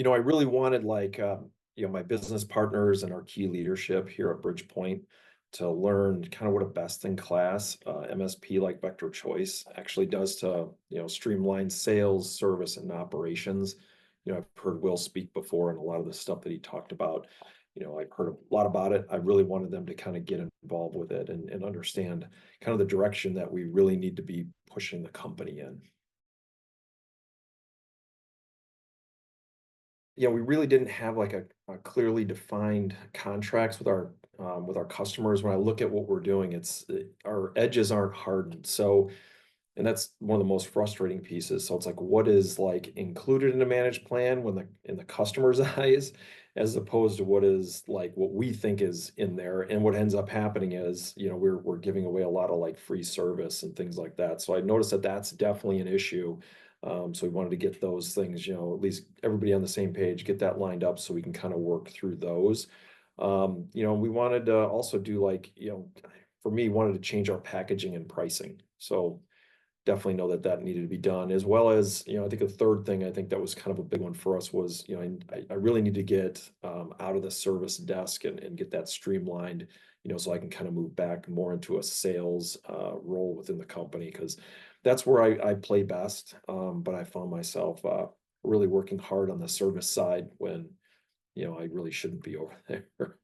I really wanted my business partners and our key leadership here at Bridgepoint to learn kind of what a best in class MSP like Vector Choice actually does to, streamline sales, service, and operations. I've heard Will speak before and a lot of the stuff that he talked about. I've heard a lot about it. I really wanted them to kind of get involved with it and understand kind of the direction that we really need to be pushing the company in. We really didn't have like a clearly defined contracts with our customers. When I look at what we're doing, our edges aren't hardened. So, and that's one of the most frustrating pieces. So it's like, what is like included in a managed plan when in the customer's eyes, as opposed to what is like what we think is in there. And what ends up happening is, we're giving away a lot of like free service and things like that. So I noticed that that's definitely an issue. So we wanted to get those things, at least everybody on the same page, get that lined up so we can kind of work through those. We wanted to also do like, for me, wanted to change our packaging and pricing. So definitely know that that needed to be done, as well as, I think a third thing I think that was kind of a big one for us was, I really need to get out of the service desk and get that streamlined, so I can kind of move back more into a sales role within the company, because that's where I play best. But I found myself really working hard on the service side when, I really shouldn't be over there.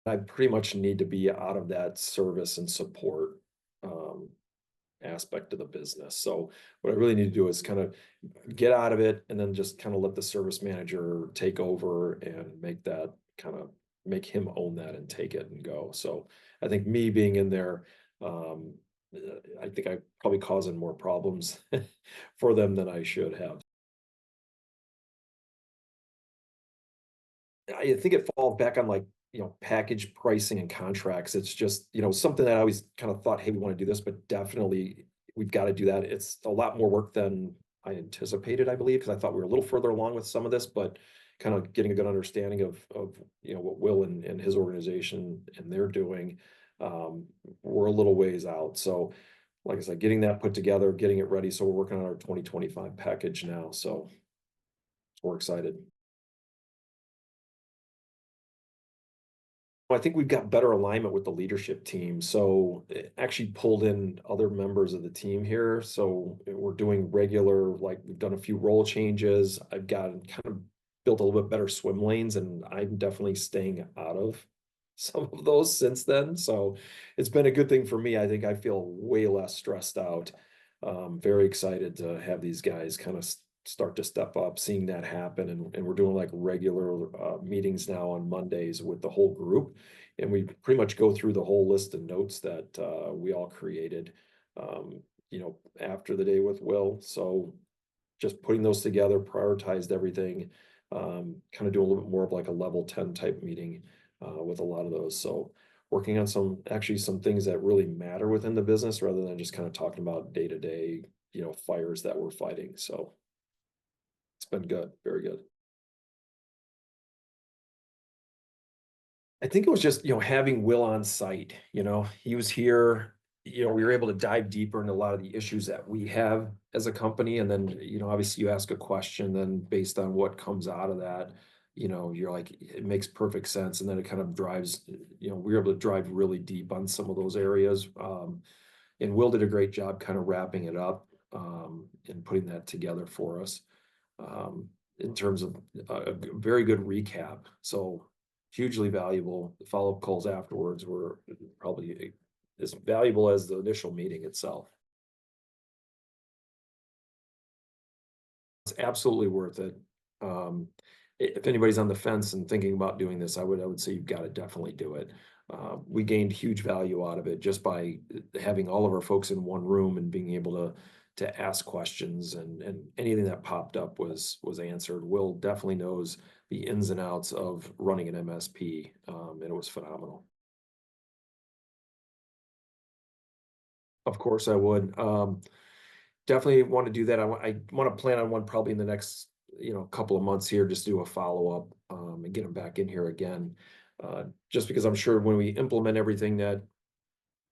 I pretty much need to be out of that service and support um, aspect of the business. So what I really need to do is kind of get out of it and then just kind of let the service manager take over and make him own that and take it and go. So I think me being in there, um, I think I probably causing more problems for them than I should have. I think it falls back on like, package pricing and contracts. It's just, something that I always kind of thought, hey, we want to do this, but definitely we've got to do that. It's a lot more work than I anticipated, I believe, because I thought we were a little further along with some of this, but kind of getting a good understanding of what Will and his organization and they're doing. Um, we're a little ways out. So like I said, getting that put together, getting it ready. So we're working on our 2025 package now. So we're excited. I think we've got better alignment with the leadership team. So it actually pulled in other members of the team here. So we're doing regular, like we've done a few role changes. I've got kind of built a little bit better swim lanes, and I'm definitely staying out of some of those since then. So it's been a good thing for me. I think I feel way less stressed out. Very excited to have these guys kind of start to step up, seeing that happen. And we're doing like regular meetings now on Mondays with the whole group. And we pretty much go through the whole list of notes that we all created, after the day with Will. So just putting those together, prioritized everything, kind of do a little bit more of like a level 10 type meeting with a lot of those. So working on some things that really matter within the business rather than just kind of talking about day to day, fires that we're fighting. So it's been good, very good. I think it was just, having Will on site, he was here, we were able to dive deeper into a lot of the issues that we have as a company. And then, obviously you ask a question, then based on what comes out of that, you're like, it makes perfect sense. And then it kind of drives, we were able to drive really deep on some of those areas. And Will did a great job kind of wrapping it up and putting that together for us in terms of a very good recap. So hugely valuable. The follow-up calls afterwards were probably as valuable as the initial meeting itself. It's absolutely worth it. Um, if anybody's on the fence and thinking about doing this, I would say you've got to definitely do it. We gained huge value out of it just by having all of our folks in one room and being able to ask questions, and anything that popped up was answered. Will definitely knows the ins and outs of running an MSP, and it was phenomenal. Of course, I would. Definitely want to do that. I want to plan on one probably in the next, couple of months here, just do a follow-up, and get them back in here again. Just because I'm sure when we implement everything that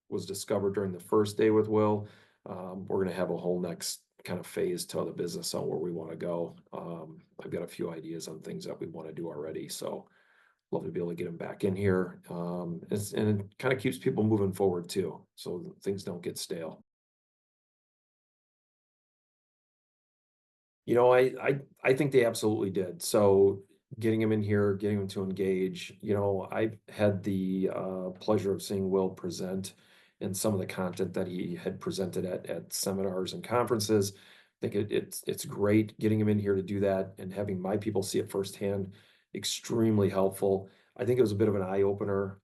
was discovered during the first day with Will, we're gonna have a whole next kind of phase to the business on where we want to go. I've got a few ideas on things that we want to do already, so love to be able to get them back in here. And it kind of keeps people moving forward too, so that things don't get stale. I think they absolutely did. So getting him in here, getting him to engage, I had the pleasure of seeing Will present and some of the content that he had presented at seminars and conferences. I think it's great getting him in here to do that and having my people see it firsthand, extremely helpful. I think it was a bit of an eye opener.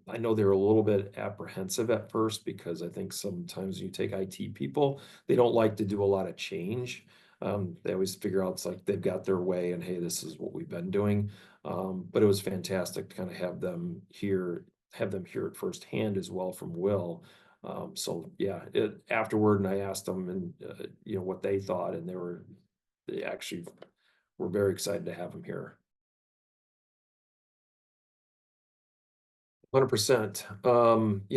I know they were a little bit apprehensive at first because I think sometimes you take IT people, they don't like to do a lot of change. They always figure out it's like they've got their way and hey, this is what we've been doing. But it was fantastic to kind of have them hear it firsthand as well from Will. So yeah, afterward, and I asked them and what they thought, and they actually were very excited to have him here. 100%.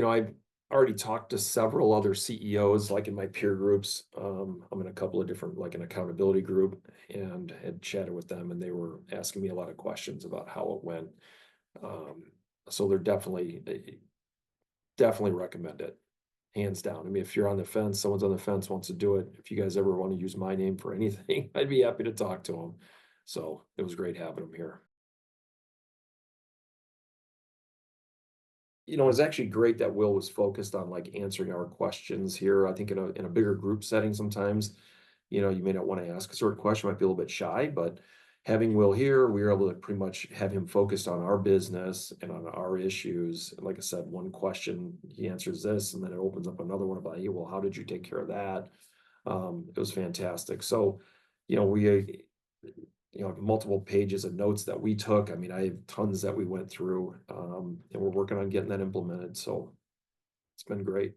I've already talked to several other CEOs, like in my peer groups. I'm in a couple of different, like an accountability group, and had chatted with them, and they were asking me a lot of questions about how it went. Um, so they're definitely recommend it, hands down. I mean, if you're on the fence, someone's on the fence wants to do it. If you guys ever want to use my name for anything, I'd be happy to talk to them. So it was great having them here. It's actually great that Will was focused on like answering our questions here. I think in a bigger group setting sometimes, you may not want to ask a certain question, might be a little bit shy, but having Will here, we were able to pretty much have him focused on our business and on our issues. And like I said, one question, he answers this, and then it opens up another one about, hey, well, how did you take care of that? It was fantastic. So, we multiple pages of notes that we took. I mean, I have tons that we went through, and we're working on getting that implemented. So it's been great.